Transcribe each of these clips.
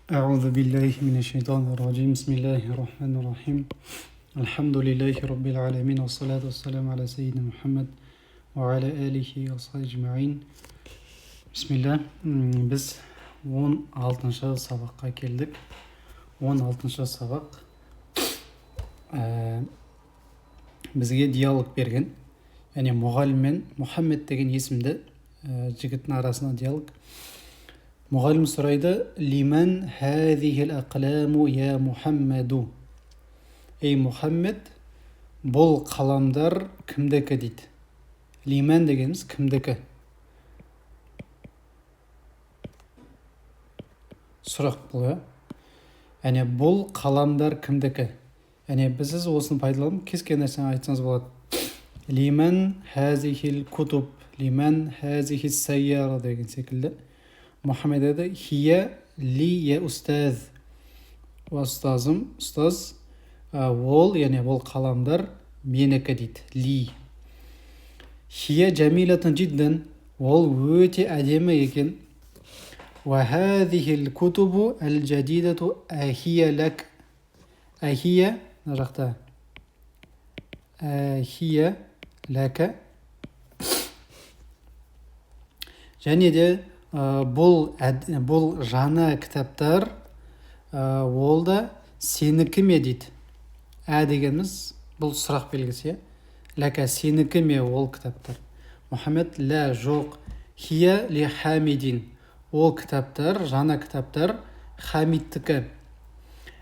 أعوذ بالله من الشيطان الرجيم بسم الله الرحمن الرحيم الحمد لله رب العالمين والصلاة والسلام على سيدنا محمد وعلى آله وصحبه أجمعين بسم الله. Біз 16-шы сабаққа келдік. 16-шы сабақ бізге диалог берген. Яғни мұғалім мен Мұхаммед деген есімді жігіттің арасында диалог. Мұғалім сұрайды: Лиман хазихил ақламу я Мұхаммеду. Ей Мұхаммед, бұл қаламдар кімдікі дейді. Лиман дегеніміз кімдікі. Сұрақ бұл. Яғни бұл қаламдар кімдікі. Яғни біз осыны пайдаланып кез келген нәрсені айтсаңыз болады. Лиман хазихил кутуб, лиман хазихил сайяра деген секілді. Мұхаммед еді: Хия ли я ұстаз. Ұстазым, ұстаз. Ол, яғни бұл қаламдар менікі дейді. Ли. Хия джамилатын жидден. Ол өте әдемі екен. Ва хазихил кутубу әл жадидату ахия лак. Ахия, мына жақта. Ахия лака. Және де бұл жаңа кітаптар ол да сенікі ме дейді. Дегеніміз бұл сұрақ белгісі. Ләка сенікі ме ол кітаптар. Мұхаммед: лә, жоқ. Хия ли хамидин. Ол кітаптар, жаңа кітаптар хамидтікі.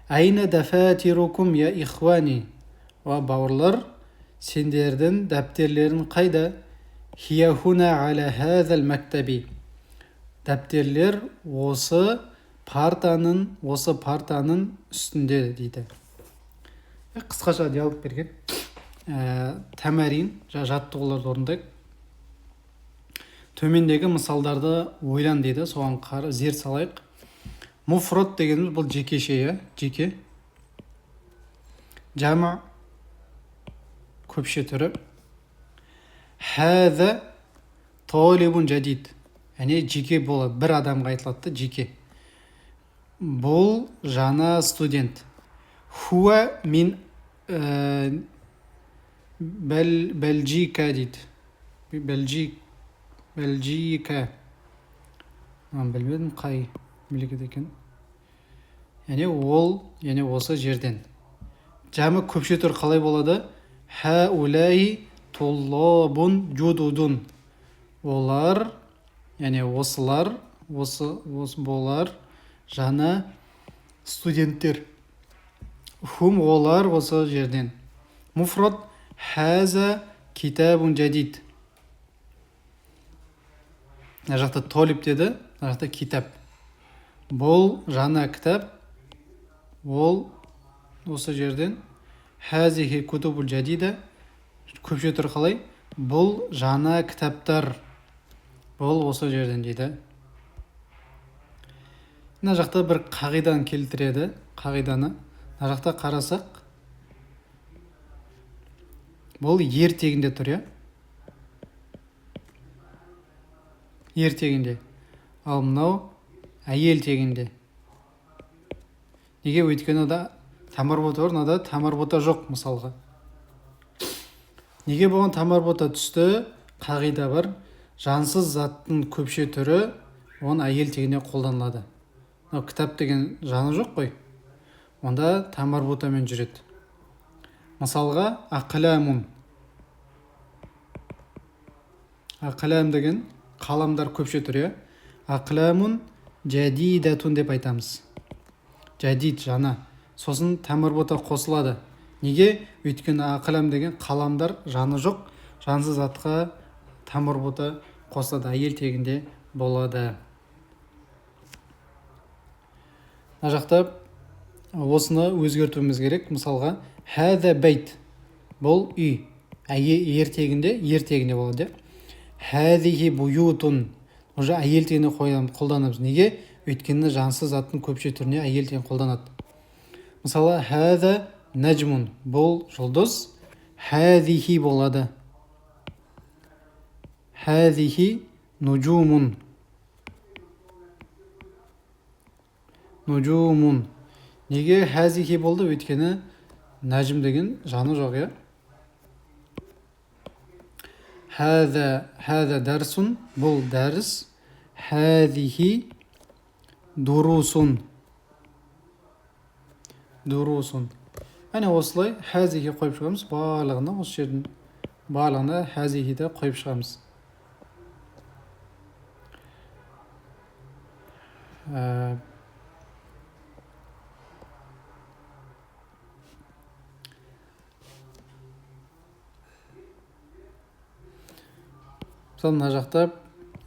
Айна дафатирукум я ихвани. Бауырлар, сендердің дәптерлерін қайда? Хия хуна аля хазал мактаби. Дәптерлер осы партаның үстінде дейді. Қысқаша диалог берген. Тәмәрин, жаттығуларды орындайық. Төмендегі мысалдарды ойлан дейді. Соған зер салайық. Муфрат дегеніміз бұл жекеше, жеке. Жама көпше түрі. Хаза талибун жадид. Яғни жеке болады, бір адамға айтылады, жеке. Бұл жаңа студент. Хуа мин Бельджика дейді. Бельджика. Білмедім қай мемлекет екен. Яғни ол, яғни осы жерден. Жамы көпше түр қалай болады? Хаулай толлабун жудудун. Олар, яғни осылар, болар жаңа студенттер. Хум, олар осы жерден. Муфрат хаза китабун жадид. Мына жақта толиб деді, мына жақта китап. Бұл жаңа кітап. Ол осы жерден. Хазихи кутубул жадида. Көпше түр қалай? Бұл жаңа кітаптар. Бұл осы жерден дейді. Мына жақта бір қағиданы келтіреді. Қағиданы. Мына жақта қарасақ. Бұл ертегінде тұр, ертегінде. Ал мынау әйел тегінде. Неге? Өйткені да тамарбота бар, мынада тамарбота жоқ мысалға. Неге болған тамарбота түсті? Қағида бар. Жансыз заттың көпше түрі оның әйел тегіне қолданылады. Кітап деген жаны жоқ қой. Онда тамарботамен жүреді. Мысалға ақыламун. Ақылам деген қаламдар көпше түрі. Ақыламун жадидатун деп айтамыз. Жадид, жаңа. Сосын тамарбота қосылады. Неге? Өйткені ақылам деген қаламдар жаны жоқ. Жансыз затқа тамарбота қосылады. Әйел тегінде болады. Мына жақта осыны өзгертуіміз керек. Мысалға хаза бейт. Бұл үй. Ертегінде болады. Хазихи буютун. Уже әйел тегіне қолданамыз. Неге? Өйткені жансыз заттың көпше түріне әйел тегін қолданады. Мысалы хаза наджмун. Бұл жұлдыз. Хазихи болады. Хазихи нуджумун. нуджумун. Неге хазихи болды? Өйткені нәжім деген жаны жоқ, иә? Хәза дәрсун, бұл дәріс. Хәзихи дурусун. Дурусун. Әне осылай хәзихи қойып шығамыз. Барлығына осы жердің барлығына хәзихиді қойып шығамыз. Мысалы мына жақта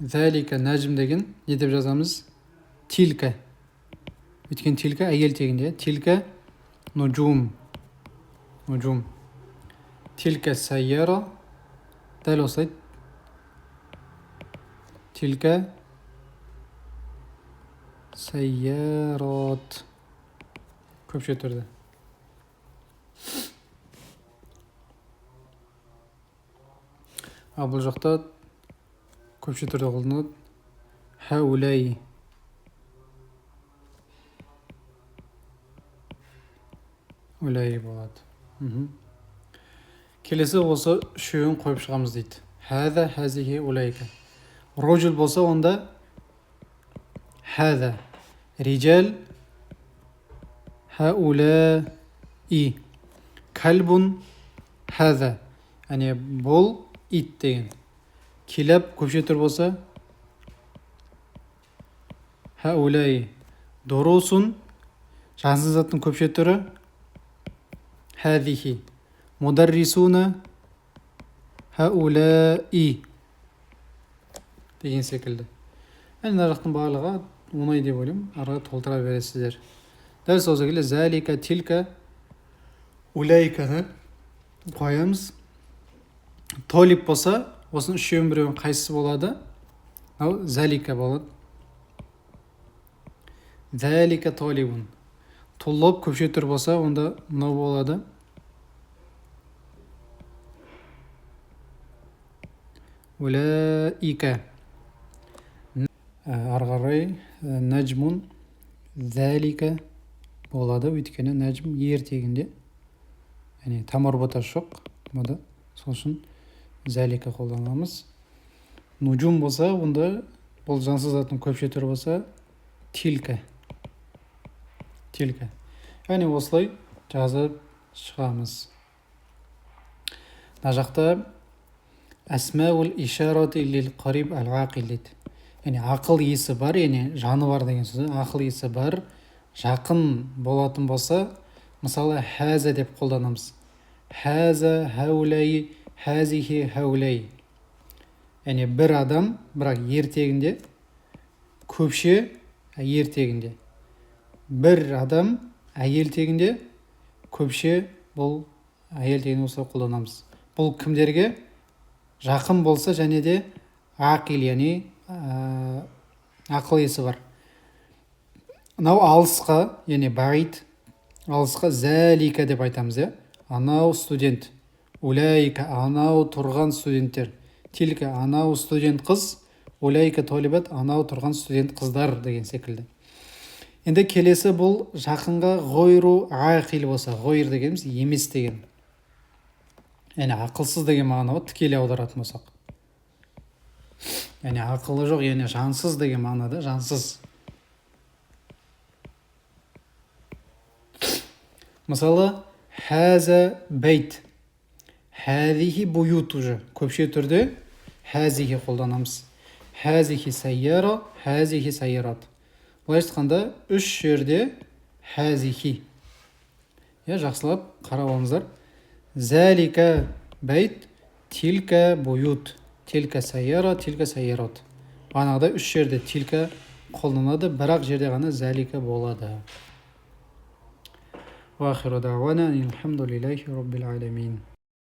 зәлика нәжім деген не деп жазамыз? Тилка. Өйткені тилка әйел тегінде. Тилка нуджум. Нуджум. Тилка сайяра. Дәл осылай. Тилка сайярат. Көпше түрде. Ал бұл жақта көпше түрде қолданылады. Хаулай. Улай болады. Келесі осы үшеуін қойып шығамыз дейді. Хәза, хәзихи, улайка. Роджул болса онда хәза. Риджал, хаулай. Кәлбун, хәза. Әне бұл ит деген. Келеп көпше түр болса хаулай. Дорусун, жансыз заттың көпше түрі хәзихи. Мударрисуна хаулай деген секілді. Әне жақтың барлығы оңай деп ойлаймын. Арғы толтыра бересіздер. Дәл сол секілді зәлика, тилка, улайканы қоямыз. Толип болса, осының үшеуін біреуін қайсысы болады? Зәлика болады. Зәлика толибун. Толлоп көпше түр болса, онда мынау болады. Улаика. Арғарай нәжмун зәлика болады. Өйткені нәжм ертегінде. Яғни тамарбота жоқ. Бұл үшін зәлика қолданамыз. Нуджум болса, онда бұл жансыз заттың көпше түрі болса тилка. Тилка. Яғни осылай жазып шығамыз. Мына жақта әсмәул ишарати лил қариб әл-ғақил дейді. Яғни ақыл есі бар, яғни жаны бар деген сөз. Ақыл есі бар, жақын болатын болса, мысалы хәза деп қолданамыз. Хәза, хаулай, хәзихи, хаулай. Яғни бір адам, бірақ ертегінде, көпше ертегінде. Бір адам әйел тегінде, көпше бұл әйел тегінде осылай қолданамыз. Бұл кімдерге? Жақын болса және де ақил, яғни ақыл есі бар. Анау алысқа, яғни баид, алысқа зәлика деп айтамыз, иә? Анау студент. Улайка, анау тұрған студенттер. Тилка, анау студент қыз. Улайка толибат, анау тұрған студент қыздар деген секілді. Енді келесі бұл жақынға ғойру ақил болса. Ғойр дегеніміз емес деген. Яғни ақылсыз деген мағына тікелей аударатын болсақ. Яғни ақылы жоқ, яғни жансыз деген мағынада, жансыз. Мысалы, хәза бәйт. Хәзихи буют уже. Көпше түрде хәзихи қолданамыз. Хәзихи сайяра, хәзихи сайярат. Бұлай айтқанда үш жерде хәзихи. Жақсылап қарап алыңыздар. Зәлика бәйт, тилка буют. Тилка сайяра, тилка сайярат. Бағанағыда үш жерде тилка қолданады, бірақ жерде ғана зәлика болады. Ва ахиру дағуана алхамдулиллахи раббил аламин.